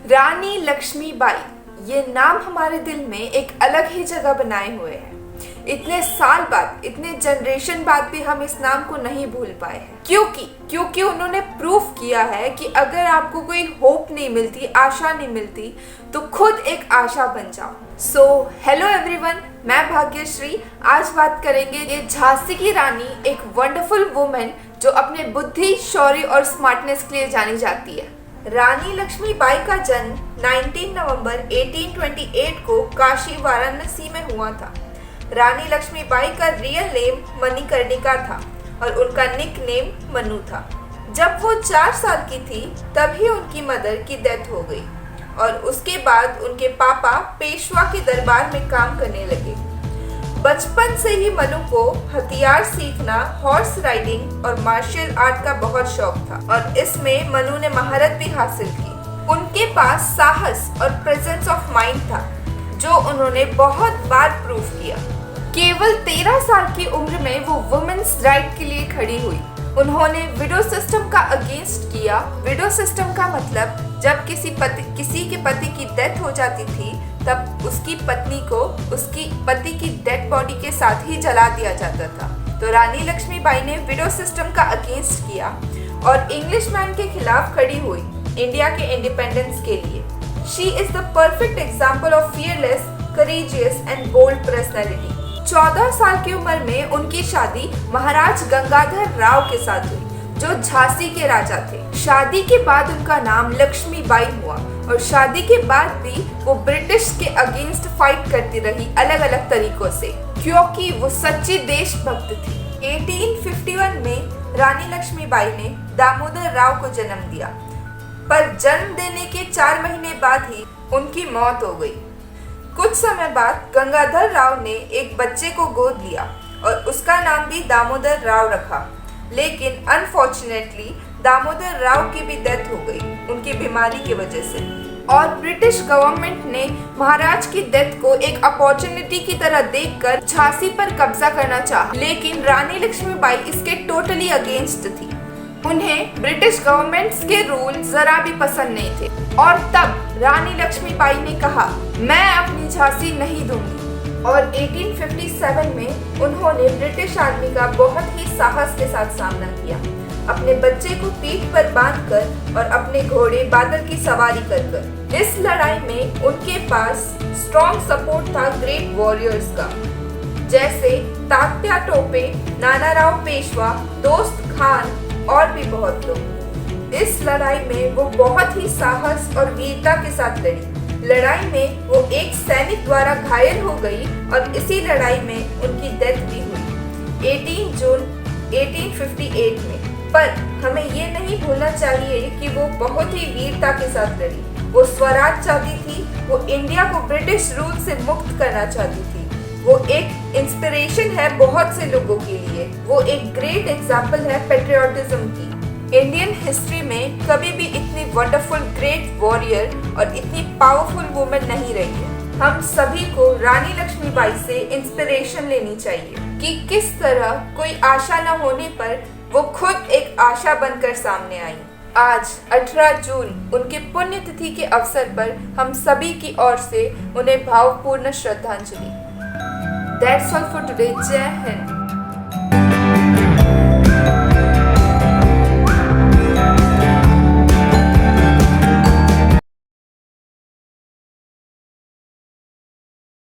रानी लक्ष्मीबाई, ये नाम हमारे दिल में एक अलग ही जगह बनाए हुए है। इतने साल बाद, इतने जनरेशन बाद भी हम इस नाम को नहीं भूल पाए हैं। क्योंकि उन्होंने प्रूफ किया है कि अगर आपको कोई होप नहीं मिलती, आशा नहीं मिलती, तो खुद एक आशा बन जाओ। सो हेलो एवरीवन, मैं भाग्यश्री। आज बात करेंगे ये झांसी की रानी, एक वंडरफुल वुमेन जो अपने बुद्धि, शौर्य और स्मार्टनेस के लिए जानी जाती है। रानी लक्ष्मीबाई का जन्म 19 नवंबर 1828 को काशी वाराणसी में हुआ था। रानी लक्ष्मीबाई का रियल नेम मणिकर्णिका था और उनका निक नेम मनु था। जब वो 4 साल की थी तभी उनकी मदर की डेथ हो गई और उसके बाद उनके पापा पेशवा के दरबार में काम करने लगे। बचपन से ही मनु को हथियार सीखना, हॉर्स राइडिंग और मार्शल आर्ट का बहुत शौक था और इसमें मनु ने महारत भी हासिल की। उनके पास साहस और प्रेजेंस ऑफ माइंड था जो उन्होंने बहुत बार प्रूव किया। केवल 13 साल की उम्र में वो वुमेन्स राइट के लिए खड़ी हुई। उन्होंने विडो सिस्टम का अगेंस्ट किया। विडो सिस्टम का मतलब जब किसी के पति की डेथ हो जाती थी तब उसकी पत्नी को उसकी पति की डेड बॉडी के साथ ही जला दिया जाता था। तो रानी लक्ष्मीबाई ने विडो सिस्टम का अगेंस्ट किया और इंग्लिश मैन के खिलाफ खड़ी हुई इंडिया के इंडिपेंडेंस के लिए। She is the perfect example of fearless, courageous and bold personality. 14 साल की उम्र में उनकी शादी महाराज गंगाधर राव के साथ हुई जो झांसी के राजा थे। शादी के बाद उनका नाम लक्ष्मीबाई हुआ और शादी के बाद भी वो ब्रिटिश के अगेंस्ट फाइट करती रही अलग अलग तरीकों से, क्योंकि वो सच्ची देशभक्त थी। 1851 में रानी लक्ष्मीबाई ने दामोदर राव को जन्म दिया, पर जन्म देने के 4 महीने बाद ही उनकी मौत हो गई। कुछ समय बाद गंगाधर राव ने एक बच्चे को गोद लिया और उसका नाम भी दामोदर राव रखा, लेकिन अनफॉर्चुनेटली दामोदर राव की भी डेथ हो गई उनकी बीमारी की वजह से। और ब्रिटिश गवर्नमेंट ने महाराज की डेथ को एक अपॉर्चुनिटी की तरह देखकर झांसी पर कब्जा करना चाहा, लेकिन रानी लक्ष्मीबाई इसके टोटली अगेंस्ट थी। उन्हें ब्रिटिश गवर्नमेंट्स के रूल जरा भी पसंद नहीं थे और तब रानी लक्ष्मीबाई ने कहा, मैं अपनी झांसी नहीं दूंगी। और 1857 में उन्होंने ब्रिटिश आर्मी का बहुत ही साहस के साथ सामना किया, अपने बच्चे को पीठ पर बांधकर और अपने घोड़े बादल की सवारी कर। इस लड़ाई में उनके पास स्ट्रॉन्ग सपोर्ट था ग्रेट वॉरियर्स का, जैसे तात्या टोपे, नानाराव पेशवा, दोस्त खान और भी बहुत लोग। इस लड़ाई में वो बहुत ही साहस और वीरता के साथ लड़ी। लड़ाई में वो एक सैनिक द्वारा घायल हो गई और इसी लड़ाई में उनकी डेथ भी हुई 18 जून 1858 में। पर हमें ये नहीं भूलना चाहिए कि वो बहुत ही वीरता के साथ लड़ी। वो स्वराज चाहती थी, वो इंडिया को ब्रिटिश रूल से मुक्त करना चाहती थी। वो एक इंस्पिरेशन है बहुत से लोगों के लिए। वो एक ग्रेट एग्जाम्पल है पेट्रियोटिज्म की। इंडियन हिस्ट्री में कभी भी इतनी वंडरफुल ग्रेट वॉरियर और इतनी पावरफुल वुमेन नहीं रही है। हम सभी को रानी लक्ष्मीबाई से इंस्पिरेशन लेनी चाहिए कि किस तरह कोई आशा न होने पर वो खुद एक आशा बनकर सामने आई। आज 18 जून उनके पुण्यतिथि के अवसर पर हम सभी की ओर से उन्हें भावपूर्ण श्रद्धांजलि। That's all for today. जय हिंद।